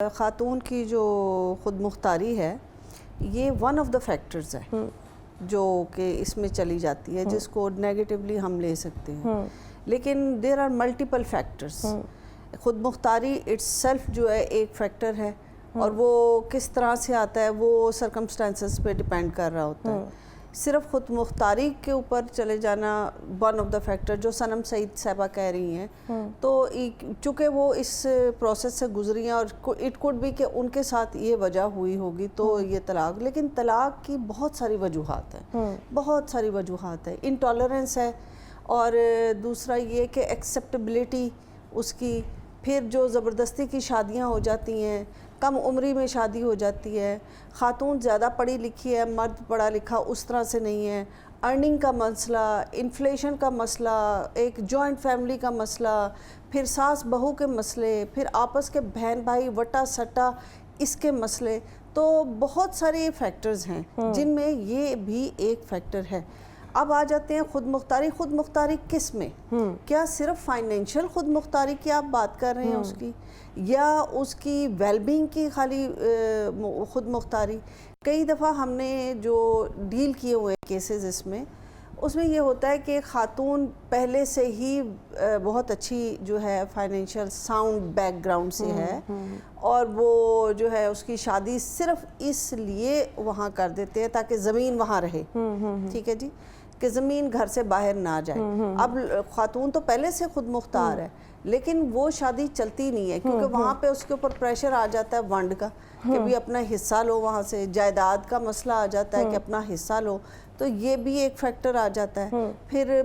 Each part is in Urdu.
خاتون کی جو خود مختاری ہے یہ ون آف دا فیکٹرز ہے جو کہ اس میں چلی جاتی ہے، جس کو نیگیٹیولی ہم لے سکتے ہیں، لیکن دیر آر ملٹیپل فیکٹرز. خود مختاری اٹس سیلف جو ہے ایک فیکٹر ہے، اور وہ کس طرح سے آتا ہے وہ سرکمسٹانسز پہ ڈیپینڈ کر رہا ہوتا ہے. صرف خود مختاری کے اوپر چلے جانا ون آف دا فیکٹر جو صنم سعید صاحبہ کہہ رہی ہیں، تو چونکہ وہ اس پروسیس سے گزری ہیں اور اٹ کوڈ بھی کہ ان کے ساتھ یہ وجہ ہوئی ہوگی تو یہ طلاق. لیکن طلاق کی بہت ساری وجوہات ہیں، بہت ساری وجوہات ہیں. انٹالرنس ہے، اور دوسرا یہ کہ ایکسیپٹیبلٹی اس کی، پھر جو زبردستی کی شادیاں ہو جاتی ہیں، کم عمری میں شادی ہو جاتی ہے، خاتون زیادہ پڑھی لکھی ہے، مرد پڑھا لکھا اس طرح سے نہیں ہے، ارننگ کا مسئلہ، انفلیشن کا مسئلہ، ایک جوائنٹ فیملی کا مسئلہ، پھر ساس بہو کے مسئلے، پھر آپس کے بہن بھائی وٹا سٹا اس کے مسئلے. تو بہت سارے فیکٹرز ہیں جن میں یہ بھی ایک فیکٹر ہے. اب آ جاتے ہیں خود مختاری. خود مختاری کس میں؟ کیا صرف فائنینشیل خود مختاری کی آپ بات کر رہے ہیں اس کی، یا اس کی ویل بینگ کی خالی خود مختاری؟ کئی دفعہ ہم نے جو ڈیل کیے ہوئے کیسز اس میں یہ ہوتا ہے کہ خاتون پہلے سے ہی بہت اچھی جو ہے فائنینشیل ساؤنڈ بیک گراؤنڈ سے ہے، اور وہ جو ہے اس کی شادی صرف اس لیے وہاں کر دیتے ہیں تاکہ زمین وہاں رہے. ٹھیک ہے جی، کہ زمین گھر سے باہر نہ جائے. اب خاتون تو پہلے سے خود مختار ہے، لیکن وہ شادی چلتی نہیں ہے کیونکہ وہاں پہ اس کے اوپر پریشر آ جاتا ہے ونڈ کا کہ بھی اپنا حصہ لو. وہاں سے جائیداد کا مسئلہ آ جاتا ہے کہ اپنا حصہ لو، تو یہ بھی ایک فیکٹر آ جاتا ہے. پھر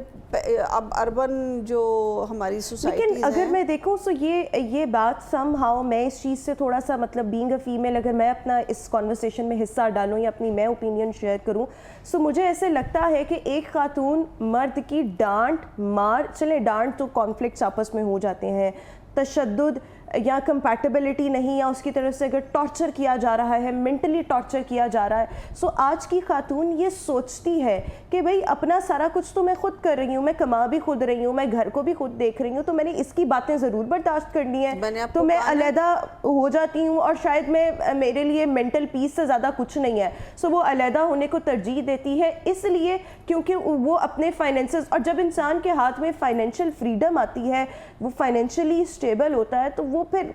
اب اربن جو ہماری سوسائٹیز ہیں، لیکن اگر میں دیکھوں تو یہ بات سم ہاؤ میں اس چیز سے تھوڑا سا مطلب بینگ اے فیمیل، اگر میں اپنا اس کانورسیشن میں حصہ ڈالوں یا اپنی میں اوپینین شیئر کروں، سو مجھے ایسے لگتا ہے کہ ایک خاتون مرد کی ڈانٹ مار، چلیں ڈانٹ تو کانفلکٹس آپس میں ہو جاتے ہیں، تشدد یا کمپیٹیبلٹی نہیں، یا اس کی طرف سے اگر ٹارچر کیا جا رہا ہے، مینٹلی ٹارچر کیا جا رہا ہے، سو آج کی خاتون یہ سوچتی ہے کہ بھئی اپنا سارا کچھ تو میں خود کر رہی ہوں، میں کما بھی خود رہی ہوں، میں گھر کو بھی خود دیکھ رہی ہوں، تو میں نے اس کی باتیں ضرور برداشت کرنی ہے، تو میں علیحدہ ہو جاتی ہوں، اور شاید میرے لیے مینٹل پیس سے زیادہ کچھ نہیں ہے. سو وہ علیحدہ ہونے کو ترجیح دیتی ہے، اس لیے کیونکہ وہ اپنے فائنینسز، اور جب انسان کے ہاتھ میں فائنینشیل فریڈم آتی ہے، وہ فائنینشلی اسٹیبل ہوتا ہے، تو وہ پھر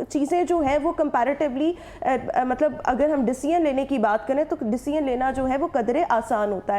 چیزیں جو ہیں وہ کمپیریٹیولی مطلب اگر ہم ڈیسیژن لینے کی بات کریں تو ڈیسیژن لینا جو ہے وہ قدرے آسان ہوتا ہے.